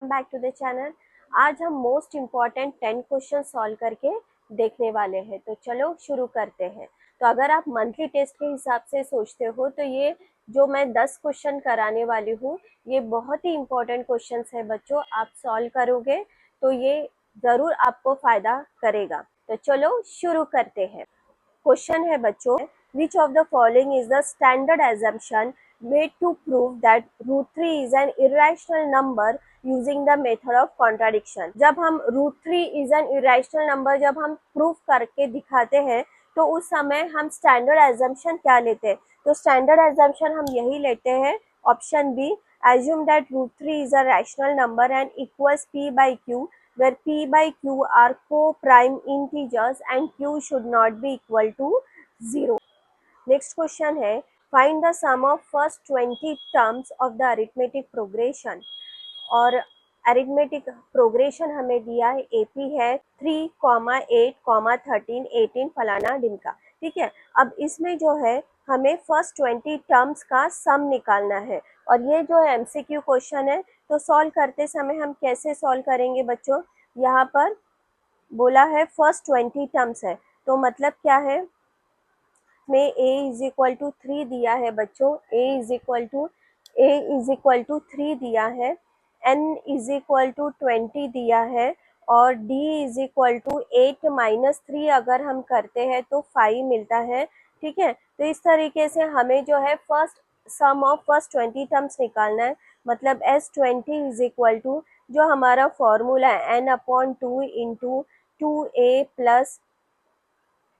Back to the channel. आज हम most important 10 question solve करके देखने वाले हैं, तो चलो शुरू करते हैं। तो अगर आप मंथली टेस्ट के हिसाब से सोचते हो तो ये जो मैं 10 क्वेश्चन कराने वाली हूँ ये बहुत ही इम्पोर्टेंट क्वेश्चन है बच्चों। आप सॉल्व करोगे तो ये ज़रूर आपको फ़ायदा करेगा। तो चलो शुरू करते हैं। क्वेश्चन है बच्चों, which of the following is the standard assumption made to prove that root 3 is an irrational number using the method of contradiction। जब हम root 3 is an irrational number जब हम प्रूफ करके दिखाते हैं तो उस समय हम स्टैंडर्ड एजम्पशन क्या लेते हैं? तो स्टैंडर्ड एजम्पशन हम यही लेते हैं, option B, assume that root 3 is a rational number and equals p by q where p by q are co-prime integers and q should not be equal to 0। Next question है, find the sum of first 20 terms of the arithmetic progression. और arithmetic progression हमें दिया है, AP है 3,8,13 18 फलाना ढिमका। ठीक है, अब इसमें जो है हमें फर्स्ट 20 टर्म्स का सम निकालना है और ये जो है एमसीक्यू क्वेश्चन है। तो सॉल्व करते समय हम कैसे सॉल्व करेंगे बच्चों? यहाँ पर बोला है फर्स्ट 20 टर्म्स है, तो मतलब क्या है, में a इज इक्वल टू 3 दिया है बच्चों, a इज इक्वल टू 3 दिया है, n इज इक्वल टू 20 दिया है और d is equal to 8 minus 3 अगर हम करते हैं तो 5 मिलता है। ठीक है, तो इस तरीके से हमें जो है first sum of first 20 terms निकालना है। मतलब S20 इज इक्वल टू जो हमारा फॉर्मूला है n/2 into 2a plus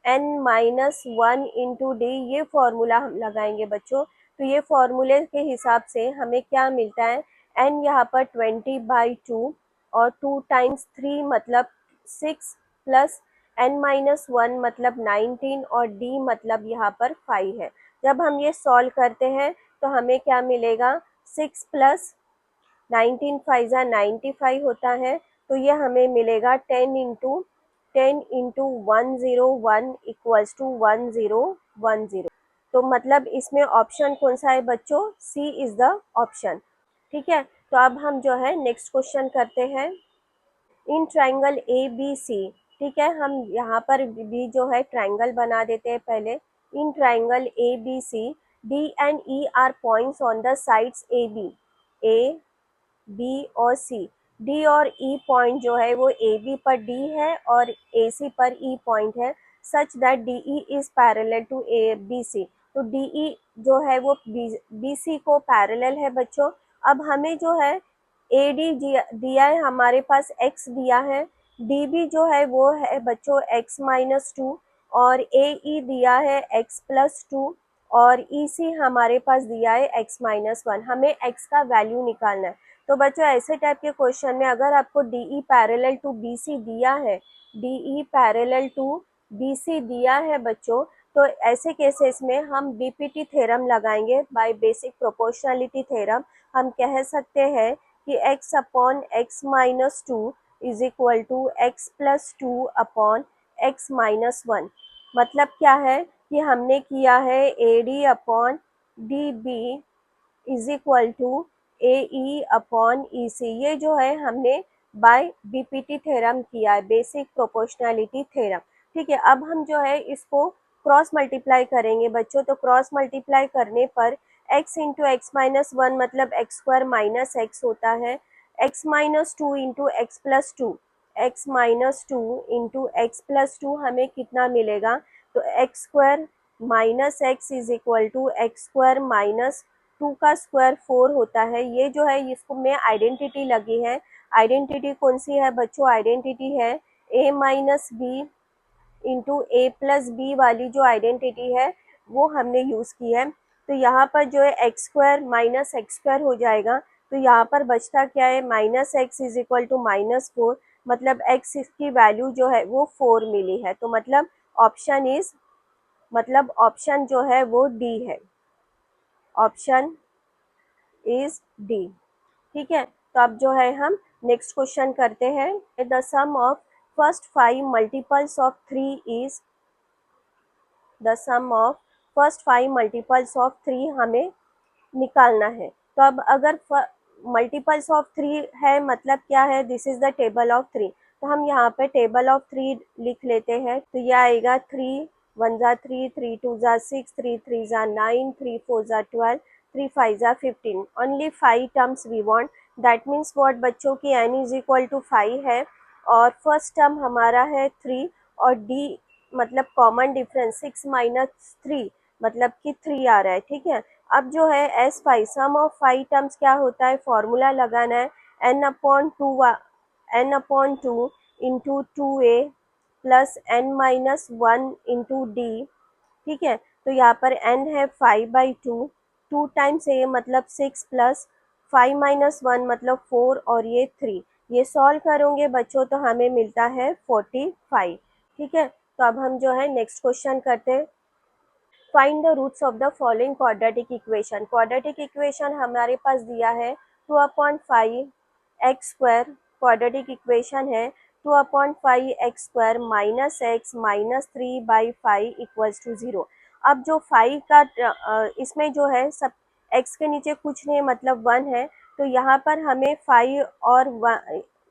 n-1 into D, ये फॉर्मूला हम लगाएंगे बच्चों। तो ये फॉर्मूले के हिसाब से हमें क्या मिलता है, n यहाँ पर 20/2 और 2 टाइम्स 3 मतलब 6 प्लस n-1 मतलब 19 और d मतलब यहाँ पर 5 है। जब हम ये सॉल्व करते हैं तो हमें क्या मिलेगा, 6 प्लस 19 5 95 होता है, तो ये हमें मिलेगा 10 इंटू 101 टू 1010। तो मतलब इसमें ऑप्शन कौन सा है बच्चों? सी इज द ऑप्शन। ठीक है, तो अब हम जो है नेक्स्ट क्वेश्चन करते हैं। इन ट्राइंगल ए बी सी, ठीक है, हम यहाँ पर भी जो है ट्राइंगल बना देते हैं पहले। In triangle A B C, D and E are points on the sides A B और सी। डी और ई पॉइंट जो है वो ए बी पर डी है और ए सी पर ई पॉइंट है, such that D E is parallel to A B C. तो डी ई जो है वो बी सी को पैरेलल है बच्चों। अब हमें जो है ए डी दिया है, हमारे पास एक्स दिया है, डी बी जो है वो है बच्चों x-2 और ए ई दिया है x+2 और ई सी हमारे पास दिया है x-1। हमें x का वैल्यू निकालना है। तो बच्चों ऐसे टाइप के क्वेश्चन में अगर आपको D E parallel to B C दिया है, D E parallel to B C दिया है बच्चों, तो ऐसे केसेस में हम बीपीटी थ्योरम लगाएंगे, बाय बेसिक प्रोपोर्शनलिटी थ्योरम। हम कह सकते हैं कि x/x-2 is equal to x+2 upon x-1। मतलब क्या है कि हमने किया है A D upon D B is equal to A E upon E C. ये जो है हमने बाय बीपीटी थ्योरम किया है, बेसिक प्रोपोर्शनलिटी थ्योरम। ठीक है, अब हम जो है इसको क्रॉस मल्टीप्लाई करेंगे बच्चों। तो क्रॉस मल्टीप्लाई करने पर x इंटू x-1 मतलब x² माइनस एक्स होता है, x-2 into x+2, x-2 into x+2 हमें कितना मिलेगा, तो x² minus x is equal to x² minus 2 का स्क्वायर 4 होता है। ये जो है इसको में आइडेंटिटी लगी है। आइडेंटिटी कौन सी है बच्चों? आइडेंटिटी है a minus b into a plus b वाली जो आइडेंटिटी है वो हमने यूज़ की है। तो यहाँ पर जो है x² माइनस x² हो जाएगा, तो यहाँ पर बचता क्या है, minus x is equal to -4, मतलब x की वैल्यू जो है वो 4 मिली है। तो मतलब ऑप्शन जो है वो डी है, ऑप्शन इज डी। ठीक है, तो अब जो है हम नेक्स्ट क्वेश्चन करते हैं। The sum of first 5 multiples of 3 is, the sum of first 5 multiples of 3 हमें निकालना है। तो अब अगर मल्टीपल्स ऑफ 3 है, मतलब क्या है, this is the table of 3। तो हम यहाँ पे टेबल ऑफ 3 लिख लेते हैं। तो यह आएगा 3 1 जा 3, 3 2 जा 6, 3 3 जा 9, 3 4 जा 12, 3 5 जा 15। Only 5 terms we want, that means what बच्चों की n इज इक्वल टू 5 है और फर्स्ट टर्म हमारा है 3 और d मतलब कॉमन डिफरेंस 6 माइनस 3 मतलब कि 3 आ रहा है, ठीक है। अब जो है S five sum of 5 terms क्या होता है, फॉर्मूला लगाना है n/2 into 2a plus n-1 into D, ठीक है। तो यहाँ पर n है 5/2, 2 टाइम्स a मतलब 6 प्लस 5-1 मतलब 4 और ये 3। ये सॉल्व करोगे बच्चों तो हमें मिलता है 45, ठीक है। तो अब हम जो है नेक्स्ट क्वेश्चन करते हैं। Find the roots of the following quadratic equation. Quadratic equation हमारे पास दिया है 2/5 x² क्वाड्रेटिक इक्वेशन है 2/5 x² minus x minus 3/5 equals to 0। अब जो 5 का इसमें जो है सब x के नीचे कुछ नहीं मतलब 1 है, तो यहाँ पर हमें 5 और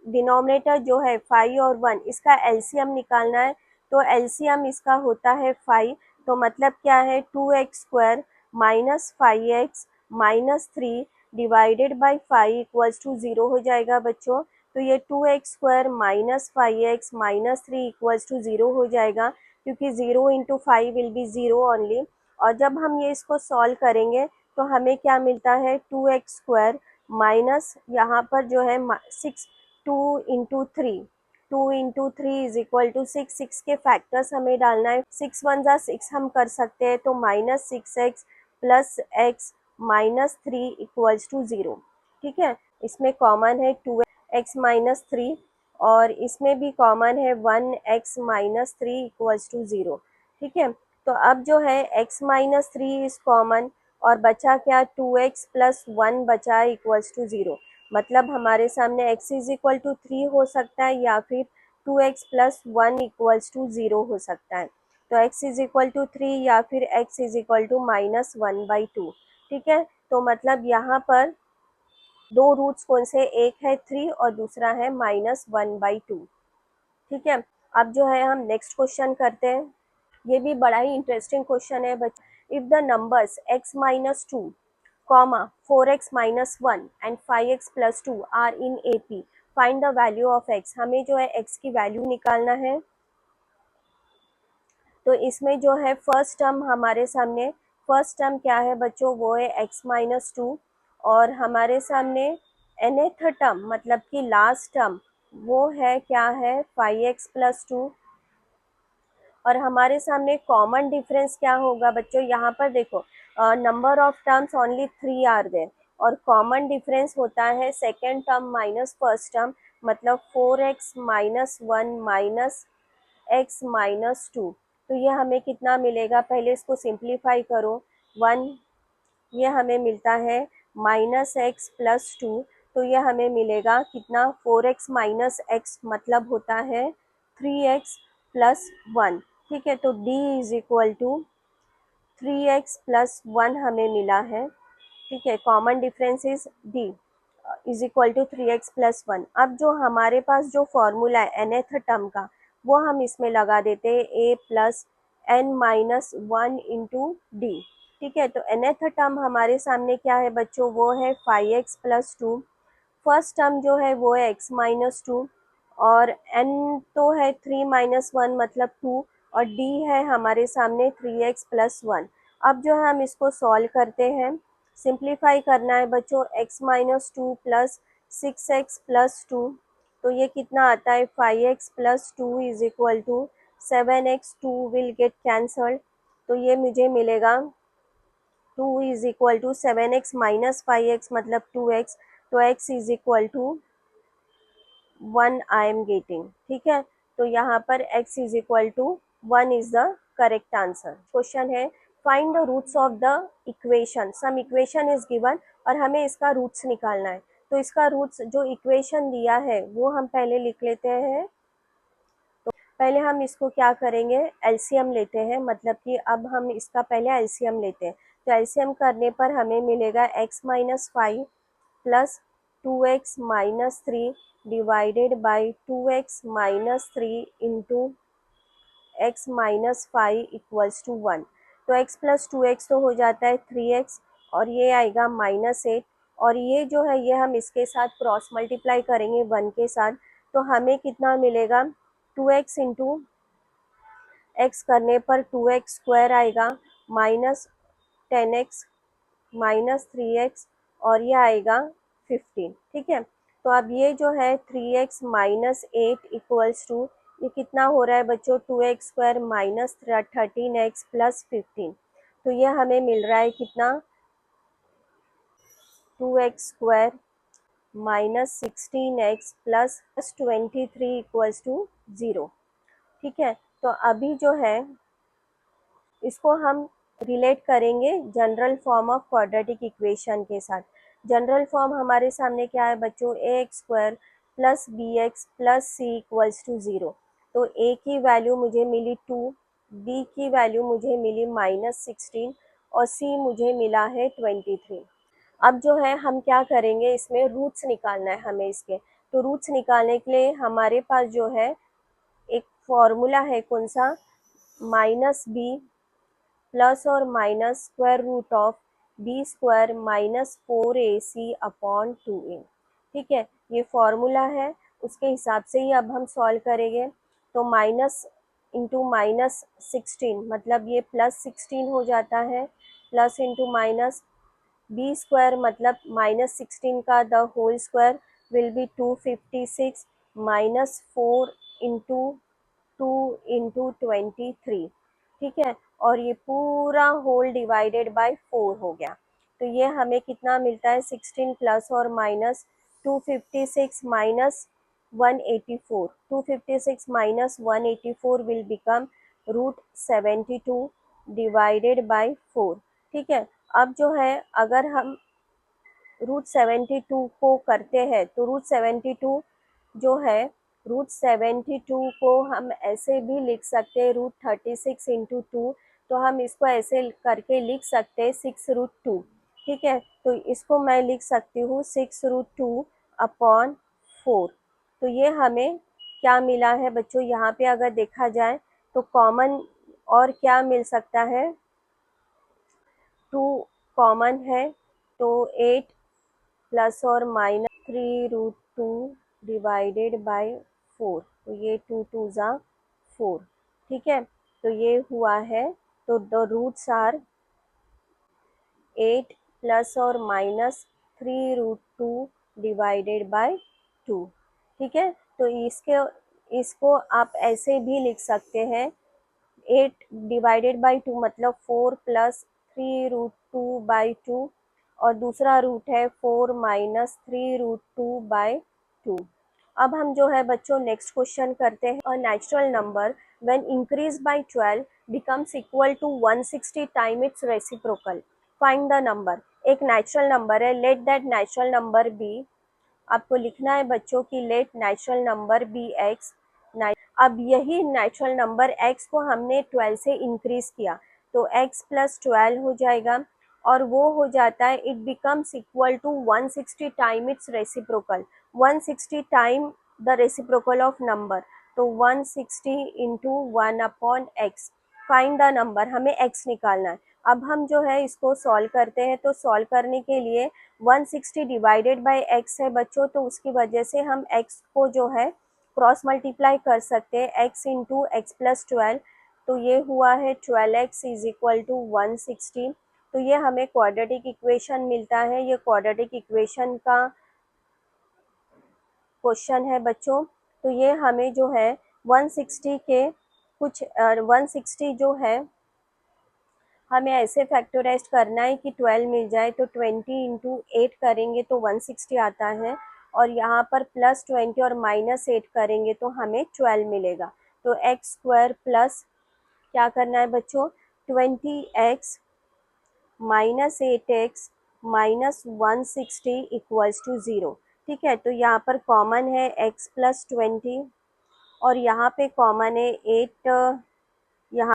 डिनोमिनेटर जो है 5 और 1 इसका एलसीएम निकालना है। तो एलसीएम इसका होता है 5, तो मतलब क्या है 2x² minus 5x minus 3 divided by 5 equals to 0 हो जाएगा बच्चों। तो ये 2x² minus 5x minus 3 equals to 0 हो जाएगा, क्योंकि 0 इंटू 5 विल बी 0 ओनली। और जब हम ये इसको सॉल्व करेंगे तो हमें क्या मिलता है 2x² माइनस यहाँ पर जो है 6, 2 into 3, 2 into 3 is equal to 6, 6 के फैक्टर्स हमें डालना है। 6 1 जा 6 हम कर सकते हैं, तो minus 6x plus x minus 3 equals to 0, ठीक है। इसमें कॉमन है 2x माइनस 3 और इसमें भी कॉमन है 1x माइनस 3 इक्वल्स टू 0, ठीक है। तो अब जो है x माइनस 3 इज कॉमन और बचा क्या 2x प्लस 1 बचा इक्वल्स टू 0। मतलब हमारे सामने x इज इक्वल टू 3 हो सकता है या फिर 2x प्लस 1 इक्वल्स टू 0 हो सकता है। तो x इज इक्वल टू 3 या फिर x इज इक्वल टू -1/2, ठीक है। तो मतलब यहाँ पर दो रूट्स कौन से, एक है 3 और दूसरा है -1/2, ठीक है। अब जो है हम नेक्स्ट क्वेश्चन करते हैं। ये भी बड़ा ही इंटरेस्टिंग क्वेश्चन है बच्चों। If the numbers x minus 2 comma 4x minus 1 and 5x plus 2 are in AP, find the value of x। हमें जो है x की वैल्यू निकालना है। तो इसमें जो है फर्स्ट टर्म हमारे सामने, फर्स्ट टर्म क्या है बच्चों, वो है x माइनस 2 और हमारे सामने nth टर्म मतलब कि लास्ट टर्म वो है क्या है 5x प्लस 2 और हमारे सामने कॉमन डिफरेंस क्या होगा बच्चों, यहाँ पर देखो number of terms only 3 are there और कॉमन डिफरेंस होता है second term minus first term, मतलब 4x minus 1 minus x minus 2। तो ये हमें कितना मिलेगा, पहले इसको सिंप्लीफाई करो 1, ये हमें मिलता है माइनस एक्स प्लस 2। तो ये हमें मिलेगा कितना 4x माइनस एक्स मतलब होता है 3x प्लस 1, ठीक है। तो d is equal to 3x plus 1 हमें मिला है, ठीक है। Common difference is d is equal to 3x plus 1। अब जो हमारे पास जो फॉर्मूला है nth टर्म का वो हम इसमें लगा देते हैं a plus n minus 1 into D, ठीक है। तो nth टर्म हमारे सामने क्या है बच्चों, वो है 5x प्लस 2। फर्स्ट टर्म जो है वो है x माइनस 2 और n तो है 3 माइनस 1 मतलब 2 और d है हमारे सामने 3x प्लस 1। अब जो है हम इसको सॉल्व करते हैं, सिंप्लीफाई करना है बच्चों, x minus 2 plus 6x plus 2। तो ये कितना आता है 5x plus 2 is equal to 7x, 2 will get cancelled. तो ये मुझे मिलेगा 2 is equal to 7x minus 5x मतलब 2x, तो x is equal to 1 I am getting, ठीक है। तो यहाँ पर x is equal to 1 is the correct answer. Question है find the roots of the equation, some equation is given और हमें इसका रूट्स निकालना है। तो इसका रूट्स जो इक्वेशन दिया है वो हम पहले लिख लेते हैं। तो पहले हम इसको क्या करेंगे, एलसीएम लेते हैं, मतलब कि अब हम इसका पहले एलसीएम लेते हैं। तो एलसीएम करने पर हमें मिलेगा x minus 5 plus 2x minus 3 divided by 2x minus 3 into x minus 5 equals to 1। तो x प्लस 2x तो हो जाता है 3x और ये आएगा -8 और ये जो है ये हम इसके साथ क्रॉस मल्टीप्लाई करेंगे 1 के साथ, तो हमें कितना मिलेगा 2x इंटू एक्स करने पर 2x स्क्वायर आएगा -10x -3x और ये आएगा 15। ठीक है, तो अब ये जो है 3x माइनस 8 इक्वल्स टू ये कितना हो रहा है बच्चों 2x square minus 13x plus 15। तो ये हमें मिल रहा है कितना 2x square minus 16x plus 23 equals to 0। ठीक है, तो अभी जो है इसको हम रिलेट करेंगे general form of quadratic equation के साथ। जनरल फॉर्म हमारे सामने क्या है बच्चों, a x square plus b x plus c equals to 0। तो ए की वैल्यू मुझे मिली 2, बी की वैल्यू मुझे मिली -16 और सी मुझे मिला है 23। अब जो है हम क्या करेंगे, इसमें रूट्स निकालना है हमें इसके। तो रूट्स निकालने के लिए हमारे पास जो है एक फॉर्मूला है, कौन सा, माइनस बी प्लस और minus square root of b square minus 4ac upon 2a। ठीक है, ये फॉर्मूला है, उसके हिसाब से ही अब हम सॉल्व करेंगे। तो माइनस इंटू -16 मतलब ये +16 हो जाता है, plus into minus b square मतलब -16 का the whole square will be 256 minus 4 into 2 into 23। ठीक है, और ये पूरा होल डिवाइडेड बाय 4 हो गया। तो ये हमें कितना मिलता है 16 प्लस और minus 256 minus 184। 256 minus 184 will become √72 divided by 4। ठीक है, अब जो है अगर हम √72 को करते हैं तो √72 जो है √72 को हम ऐसे भी लिख सकते हैं √36 इंटू 2। तो हम इसको ऐसे करके लिख सकते हैं 6√2। ठीक है, तो इसको मैं लिख सकती हूँ 6√2 अपॉन 4। तो ये हमें क्या मिला है बच्चों, यहाँ पे अगर देखा जाए तो कॉमन और क्या मिल सकता है, 2 कॉमन है, तो 8 प्लस और माइनस 3√2 डिवाइडेड बाय 4। तो ये 2 2 ज़ा 4। ठीक है, तो ये हुआ है, तो द रूट्स आर 8 प्लस और माइनस 3√2 डिवाइडेड बाय 2। ठीक है, तो इसको आप ऐसे भी लिख सकते हैं 8 डिवाइडेड बाई 2 मतलब 4 प्लस 3√2 बाई 2 और दूसरा रूट है 4 माइनस 3√2 बाई 2। अब हम जो है बच्चों नेक्स्ट क्वेश्चन करते हैं। A natural number when increase by 12 becomes equal to 160 time its reciprocal, find the number. एक नेचुरल नंबर है, let that natural number be, आपको लिखना है बच्चों की let natural number be x. अब यही नेचुरल नंबर x को हमने 12 से इंक्रीज किया तो x प्लस 12 हो जाएगा और वो हो जाता है it becomes equal to 160 time its reciprocal, 160 time the reciprocal of number. तो 160 into 1 upon x, find the number, हमें x निकालना है। अब हम जो है इसको सॉल्व करते हैं, तो सॉल्व करने के लिए 160 डिवाइडेड बाय x है बच्चों, तो उसकी वजह से हम x को जो है क्रॉस मल्टीप्लाई कर सकते हैं, x इंटू एक्स प्लस 12। तो ये हुआ है 12x इज इक्वल टू 160। तो ये हमें क्वाड्रेटिक इक्वेशन मिलता है, ये क्वाड्रेटिक इक्वेशन का क्वेश्चन है बच्चों। तो ये हमें जो है 160 के कुछ 160 जो है हमें ऐसे फैक्टराइज करना है कि 12 मिल जाए, तो 20 इंटू 8 करेंगे तो 160 आता है और यहाँ पर प्लस 20 और माइनस 8 करेंगे तो हमें 12 मिलेगा। तो एक्स स्क्वायर प्लस क्या करना है बच्चों 20x minus 8x minus 160 equals to 0। ठीक है, तो यहाँ पर कॉमन है x प्लस 20 और यहाँ पे कॉमन है 8, यहाँ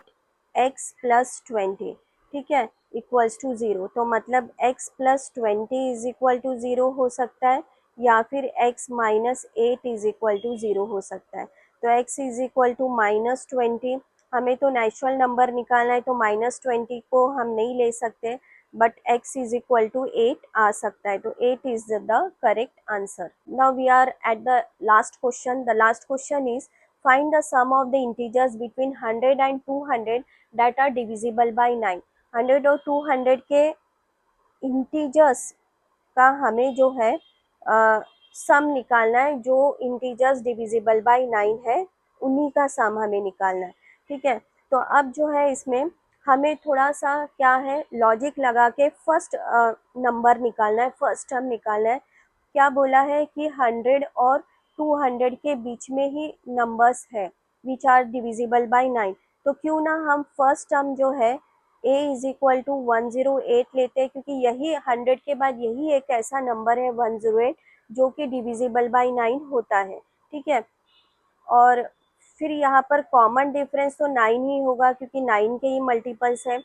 x प्लस 20। ठीक है, इक्वल्स टू 0। तो मतलब x plus 20 is equal to 0 हो सकता है, या फिर x minus 8 is equal to 0 हो सकता है। तो x इज इक्वल टू -20, हमें तो नेचुरल नंबर निकालना है तो -20 को हम नहीं ले सकते, but x is equal to 8 आ सकता है, तो 8 is the correct answer. Now we are at the last question. The last question is find the sum of the integers between 100 and 200 that are divisible by 9। 100 और 200 के integers का हमें जो है सम निकालना है, जो इंटीजर्स डिविजिबल बाय 9 है उन्हीं का सम हमें निकालना है। ठीक है, तो अब जो है इसमें हमें थोड़ा सा क्या है लॉजिक लगा के फर्स्ट नंबर निकालना है, फर्स्ट टर्म निकालना है। क्या बोला है कि 100 और 200 के बीच में ही नंबर्स है विच आर डिविजिबल बाय 9। तो क्यों ना हम फर्स्ट टर्म जो है a इज इक्वल टू 108 लेते हैं, क्योंकि यही 100 के बाद यही एक ऐसा नंबर है 108 जो कि डिविजिबल बाय 9 होता है। ठीक है, और फिर यहाँ पर कॉमन डिफरेंस तो 9 ही होगा क्योंकि 9 के ही मल्टीपल्स है।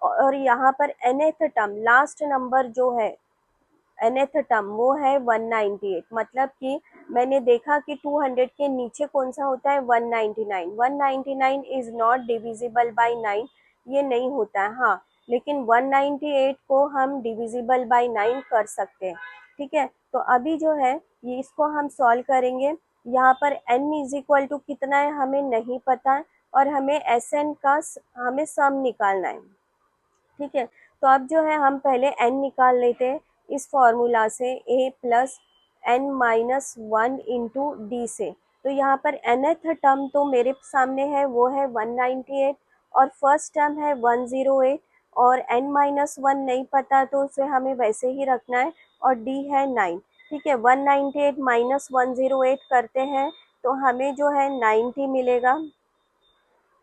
और यहाँ पर nth टर्म लास्ट नंबर जो है nth टर्म वो है 198, मतलब कि मैंने देखा कि 200 के नीचे कौन सा होता है 199। 199 इज नॉट डिविजिबल बाय 9, ये नहीं होता है। हाँ, लेकिन 198 को हम डिविजिबल बाय 9 कर सकते हैं। ठीक है, तो अभी जो है ये इसको हम सॉल्व करेंगे। यहाँ पर n इज इक्वल टू कितना है हमें नहीं पता है, और हमें Sn का हमें सम निकालना है। ठीक है, तो अब जो है हम पहले n निकाल लेते हैं इस फॉर्मूला से, a plus n minus 1 into D से। तो यहाँ पर nth टर्म तो मेरे सामने है वो है 198 और फर्स्ट टर्म है 108, और n माइनस 1 नहीं पता तो उसे हमें वैसे ही रखना है, और d है 9। ठीक है, 198 माइनस 108 करते हैं तो हमें जो है 90 मिलेगा,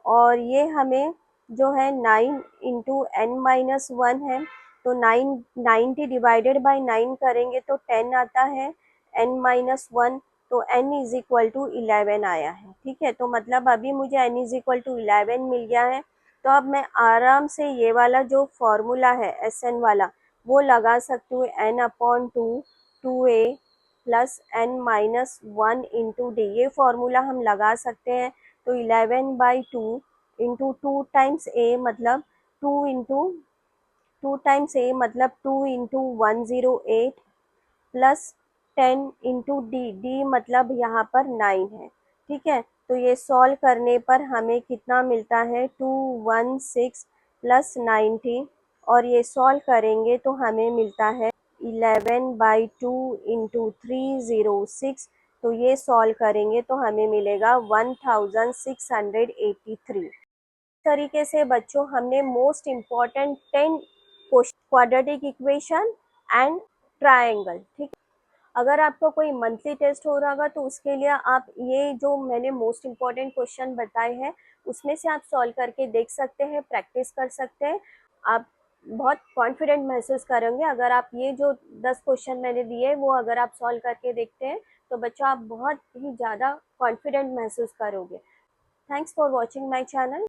और ये हमें जो है 9 इंटू n माइनस 1 है, तो 90 डिवाइडेड बाई 9 करेंगे तो 10 आता है, n माइनस 1, तो n इज इक्वल टू 11 आया है। ठीक है, तो मतलब अभी मुझे n इज इक्वल टू 11 मिल गया है। तो अब मैं आराम से ये वाला जो फॉर्मूला है Sn वाला वो लगा सकती हूँ, n/2 2a plus n minus 1 into D, ये फॉर्मूला हम लगा सकते हैं। तो 11/2 इंटू 2 टाइम्स a मतलब 2 टाइम्स a मतलब 2 इंटू 108 प्लस 10 इंटू डी मतलब यहाँ पर 9 है। ठीक है, तो ये सॉल्व करने पर हमें कितना मिलता है 216 प्लस 90, और ये सॉल्व करेंगे तो हमें मिलता है 11/2 इंटू 306। तो ये सॉल्व करेंगे तो हमें मिलेगा 1683। तरीके से बच्चों हमने most important 10 quadratic equation and triangle. ठीक, अगर आपको कोई मंथली टेस्ट हो रहा होगा तो उसके लिए आप ये जो मैंने मोस्ट इम्पॉर्टेंट क्वेश्चन बताए हैं उसमें से आप सॉल्व करके देख सकते हैं, प्रैक्टिस कर सकते हैं। आप बहुत कॉन्फिडेंट महसूस करेंगे अगर आप ये जो 10 क्वेश्चन मैंने दिए वो अगर आप सॉल्व करके देखते हैं तो बच्चों आप बहुत ही ज़्यादा कॉन्फिडेंट महसूस करोगे। Thanks for watching my channel.